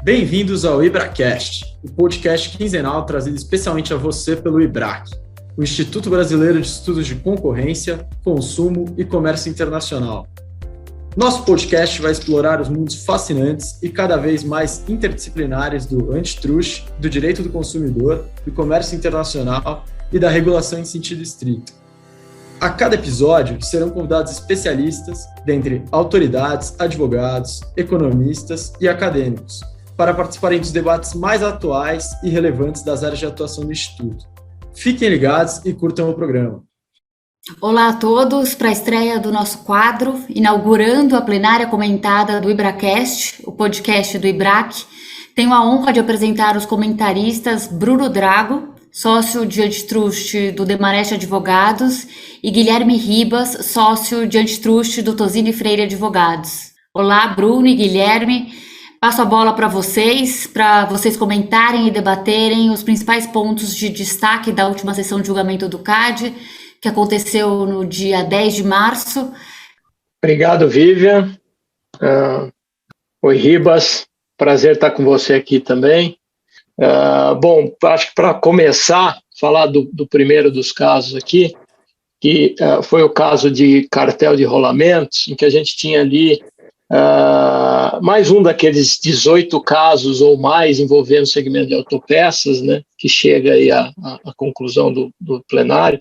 Bem-vindos ao IBRAcast, o podcast quinzenal trazido especialmente a você pelo IBRAC, o Instituto Brasileiro de Estudos de Concorrência, Consumo e Comércio Internacional. Nosso podcast vai explorar os mundos fascinantes e cada vez mais interdisciplinares do antitrust, do direito do consumidor, do comércio internacional e da regulação em sentido estrito. A cada episódio serão convidados especialistas, dentre autoridades, advogados, economistas e acadêmicos, para participarem dos debates mais atuais e relevantes das áreas de atuação do Instituto. Fiquem ligados e curtam o programa. Olá a todos, para a estreia do nosso quadro, inaugurando a plenária comentada do IBRAcast, o podcast do IBRAC, tenho a honra de apresentar os comentaristas Bruno Drago, sócio de antitrust do Demarest Advogados, e Guilherme Ribas, sócio de antitrust do Tosini Freire Advogados. Olá, Bruno e Guilherme, passo a bola para vocês comentarem e debaterem os principais pontos de destaque da última sessão de julgamento do CAD, que aconteceu no dia 10 de março. Obrigado, Vivian. Oi, Ribas. Prazer estar com você aqui também. Bom, acho que para começar, falar do primeiro dos casos aqui, que foi o caso de cartel de rolamentos, em que a gente tinha ali mais um daqueles 18 casos ou mais envolvendo o segmento de autopeças, né, que chega aí à conclusão do plenário.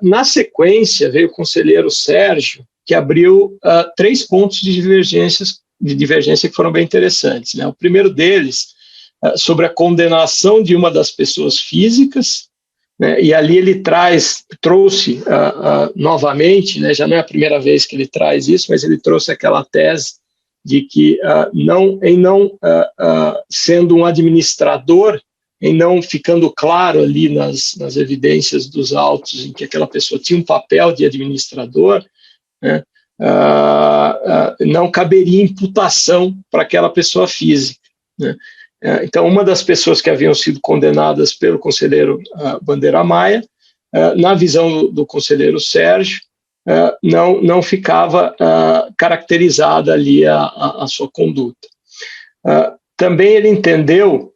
Na sequência, veio o conselheiro Sérgio, que abriu 3 pontos de divergência que foram bem interessantes, né? O primeiro deles, sobre a condenação de uma das pessoas físicas, né? E ali ele trouxe novamente, né? Já não é a primeira vez que ele traz isso, mas ele trouxe aquela tese de que, sendo um administrador, em não ficando claro ali nas evidências dos autos em que aquela pessoa tinha um papel de administrador, né, não caberia imputação para aquela pessoa física, né. Então, uma das pessoas que haviam sido condenadas pelo conselheiro Bandeira Maia, na visão do conselheiro Sérgio, não ficava caracterizada ali a sua conduta. Também ele entendeu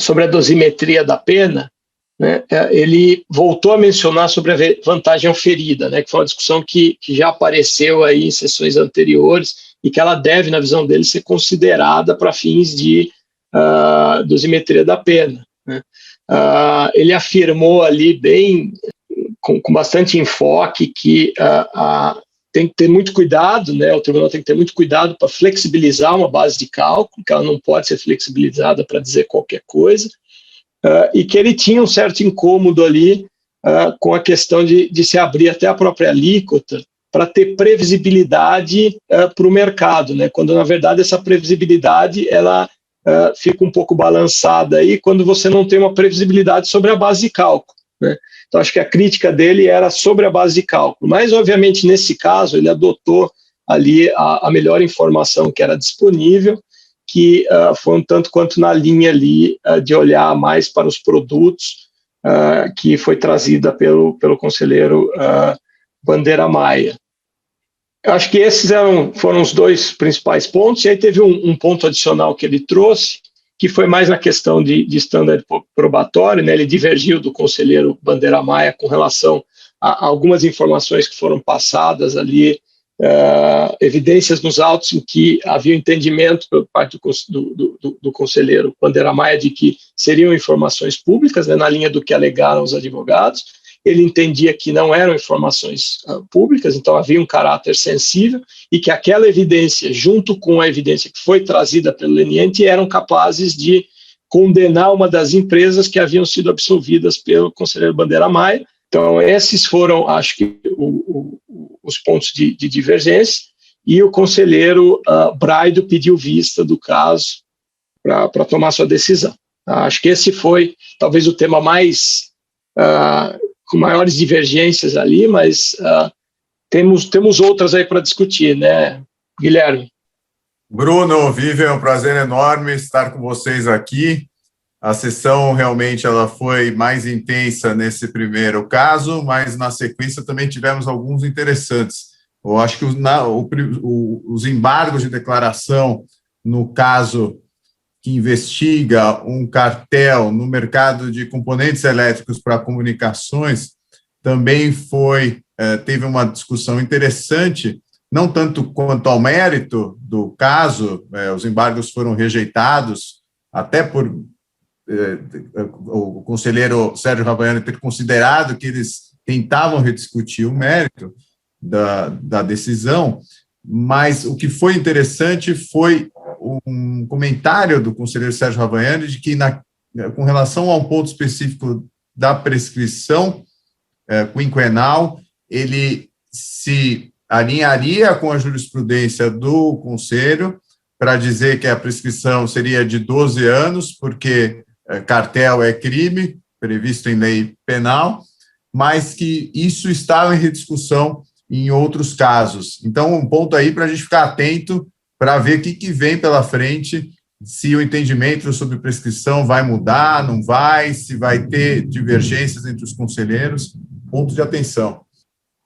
sobre a dosimetria da pena, né, ele voltou a mencionar sobre a vantagem oferida, né, que foi uma discussão que já apareceu aí em sessões anteriores e que ela deve, na visão dele, ser considerada para fins de dosimetria da pena, né. Ele afirmou ali com bastante enfoque que tem que ter muito cuidado, né? O tribunal tem que ter muito cuidado para flexibilizar uma base de cálculo, que ela não pode ser flexibilizada para dizer qualquer coisa, e que ele tinha um certo incômodo ali com a questão de se abrir até a própria alíquota para ter previsibilidade para o mercado, né? Quando, na verdade, essa previsibilidade ela fica um pouco balançada aí quando você não tem uma previsibilidade sobre a base de cálculo, né? Então, acho que a crítica dele era sobre a base de cálculo, mas, obviamente, nesse caso, ele adotou ali a melhor informação que era disponível, que foi um tanto quanto na linha ali de olhar mais para os produtos que foi trazida pelo conselheiro Bandeira Maia. Eu acho que esses foram os 2 principais pontos, e aí teve um ponto adicional que ele trouxe, que foi mais na questão de standard probatório, né? Ele divergiu do conselheiro Bandeira Maia com relação a algumas informações que foram passadas ali, evidências nos autos em que havia entendimento por parte do conselheiro Bandeira Maia de que seriam informações públicas, né, na linha do que alegaram os advogados. Ele entendia que não eram informações públicas, então havia um caráter sensível e que aquela evidência, junto com a evidência que foi trazida pelo leniente, eram capazes de condenar uma das empresas que haviam sido absolvidas pelo conselheiro Bandeira Maia. Então, esses foram, acho que, os pontos de divergência, e o conselheiro Braido pediu vista do caso para tomar sua decisão. Acho que esse foi, talvez, o tema mais com maiores divergências ali, mas temos outras aí para discutir, né, Guilherme? Bruno, Vivian, é um prazer enorme estar com vocês aqui. A sessão realmente ela foi mais intensa nesse primeiro caso, mas na sequência também tivemos alguns interessantes. Eu acho que os embargos de declaração no caso que investiga um cartel no mercado de componentes elétricos para comunicações, também teve uma discussão interessante, não tanto quanto ao mérito do caso, os embargos foram rejeitados, até por o conselheiro Sérgio Rabayani ter considerado que eles tentavam rediscutir o mérito da decisão, mas o que foi interessante foi um comentário do conselheiro Sérgio Rabayani de que, com relação a um ponto específico da prescrição quinquenal, ele se alinharia com a jurisprudência do Conselho para dizer que a prescrição seria de 12 anos, porque cartel é crime, previsto em lei penal, mas que isso estava em rediscussão em outros casos. Então, um ponto aí para a gente ficar atento para ver o que vem pela frente, se o entendimento sobre prescrição vai mudar, não vai, se vai ter divergências entre os conselheiros, ponto de atenção.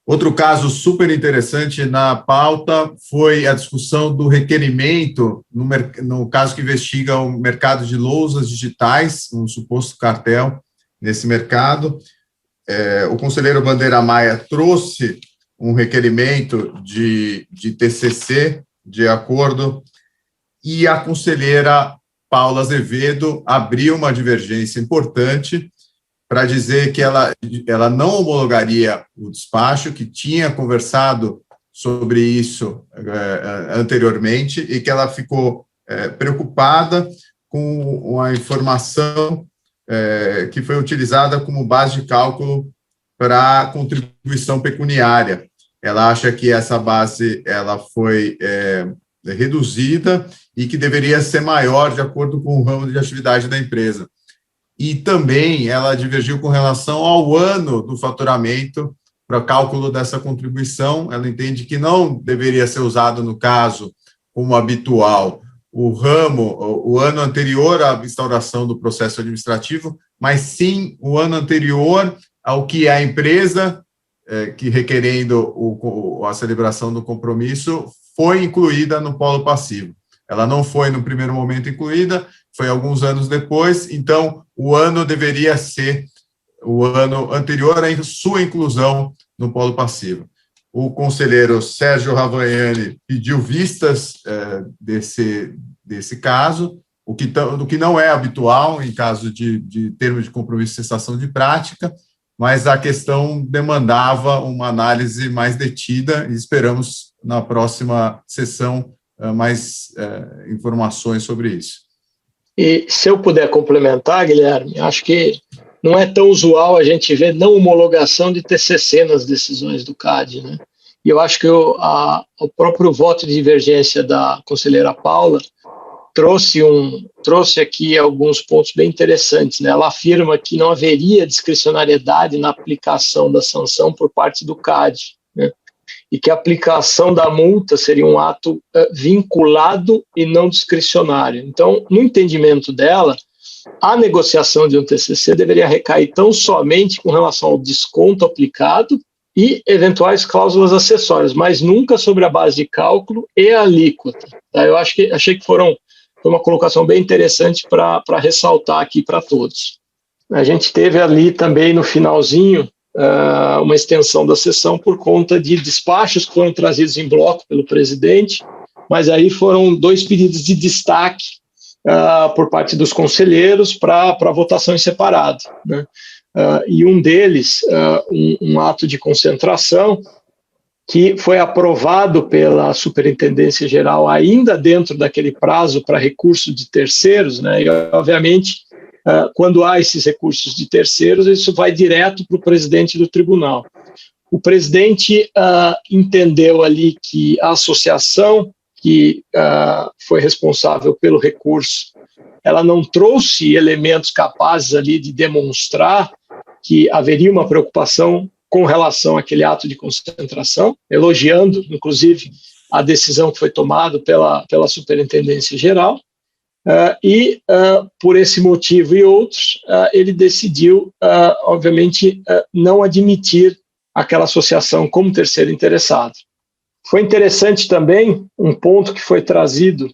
Outro caso super interessante na pauta foi a discussão do requerimento, no caso que investiga o mercado de lousas digitais, um suposto cartel nesse mercado. O conselheiro Bandeira Maia trouxe um requerimento de TCC, de acordo, e a conselheira Paula Azevedo abriu uma divergência importante para dizer que ela não homologaria o despacho, que tinha conversado sobre isso anteriormente e que ela ficou preocupada com a informação que foi utilizada como base de cálculo para a contribuição pecuniária. Ela acha que essa base ela foi reduzida e que deveria ser maior de acordo com o ramo de atividade da empresa. E também ela divergiu com relação ao ano do faturamento para cálculo dessa contribuição. Ela entende que não deveria ser usado, no caso, como habitual, o ano anterior à instauração do processo administrativo, mas sim o ano anterior ao que a empresa, que requerendo a celebração do compromisso, foi incluída no polo passivo. Ela não foi no primeiro momento incluída, foi alguns anos depois, então o ano deveria ser o ano anterior à sua inclusão no polo passivo. O conselheiro Sérgio Rabayani pediu vistas desse caso, o que não é habitual em caso de termo de compromisso de cessação de prática, mas a questão demandava uma análise mais detida e esperamos na próxima sessão mais informações sobre isso. E se eu puder complementar, Guilherme, acho que não é tão usual a gente ver não homologação de TCC nas decisões do CAD, né? E eu acho que o próprio voto de divergência da conselheira Paula trouxe aqui alguns pontos bem interessantes, né? Ela afirma que não haveria discricionariedade na aplicação da sanção por parte do CAD, né? E que a aplicação da multa seria um ato vinculado e não discricionário. Então, no entendimento dela, a negociação de um TCC deveria recair tão somente com relação ao desconto aplicado e eventuais cláusulas acessórias, mas nunca sobre a base de cálculo e a alíquota. Tá? Achei que foi uma colocação bem interessante para ressaltar aqui para todos. A gente teve ali também no finalzinho uma extensão da sessão por conta de despachos que foram trazidos em bloco pelo presidente, mas aí foram 2 pedidos de destaque por parte dos conselheiros para votação em separado, né? E um deles, um ato de concentração, que foi aprovado pela Superintendência Geral ainda dentro daquele prazo para recurso de terceiros, né? E, obviamente, quando há esses recursos de terceiros, isso vai direto para o presidente do tribunal. O presidente entendeu ali que a associação que foi responsável pelo recurso, ela não trouxe elementos capazes ali de demonstrar que haveria uma preocupação com relação àquele ato de concentração, elogiando, inclusive, a decisão que foi tomada pela Superintendência Geral, por esse motivo e outros, ele decidiu, obviamente, não admitir aquela associação como terceiro interessado. Foi interessante também um ponto que foi trazido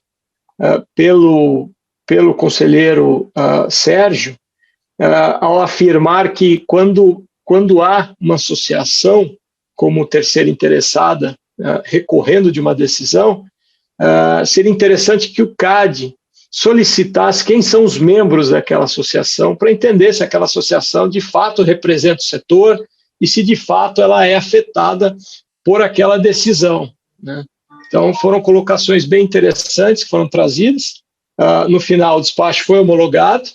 pelo conselheiro Sérgio, ao afirmar que quando há uma associação como terceira interessada recorrendo de uma decisão, seria interessante que o CAD solicitasse quem são os membros daquela associação para entender se aquela associação de fato representa o setor e se de fato ela é afetada por aquela decisão, né? Então foram colocações bem interessantes que foram trazidas. No final o despacho foi homologado,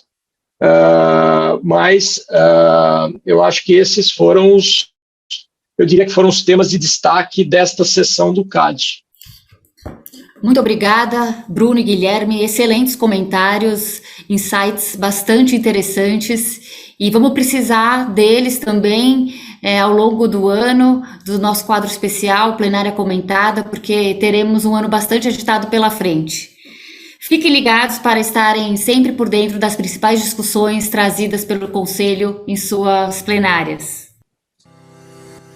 mas eu acho que esses foram eu diria que foram os temas de destaque desta sessão do CAD. Muito obrigada, Bruno e Guilherme, excelentes comentários, insights bastante interessantes, e vamos precisar deles também ao longo do ano, do nosso quadro especial, Plenária Comentada, porque teremos um ano bastante agitado pela frente. Fiquem ligados para estarem sempre por dentro das principais discussões trazidas pelo Conselho em suas plenárias.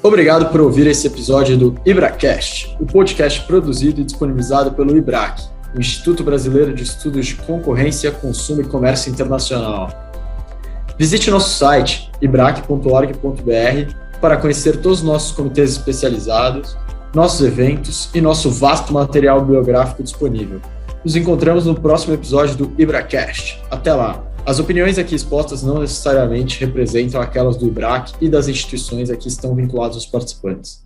Obrigado por ouvir esse episódio do IBRAcast, o podcast produzido e disponibilizado pelo IBRAC, o Instituto Brasileiro de Estudos de Concorrência, Consumo e Comércio Internacional. Visite nosso site, ibrac.org.br, para conhecer todos os nossos comitês especializados, nossos eventos e nosso vasto material biográfico disponível. Nos encontramos no próximo episódio do IBRAcast. Até lá! As opiniões aqui expostas não necessariamente representam aquelas do IBRAC e das instituições a que estão vinculados os participantes.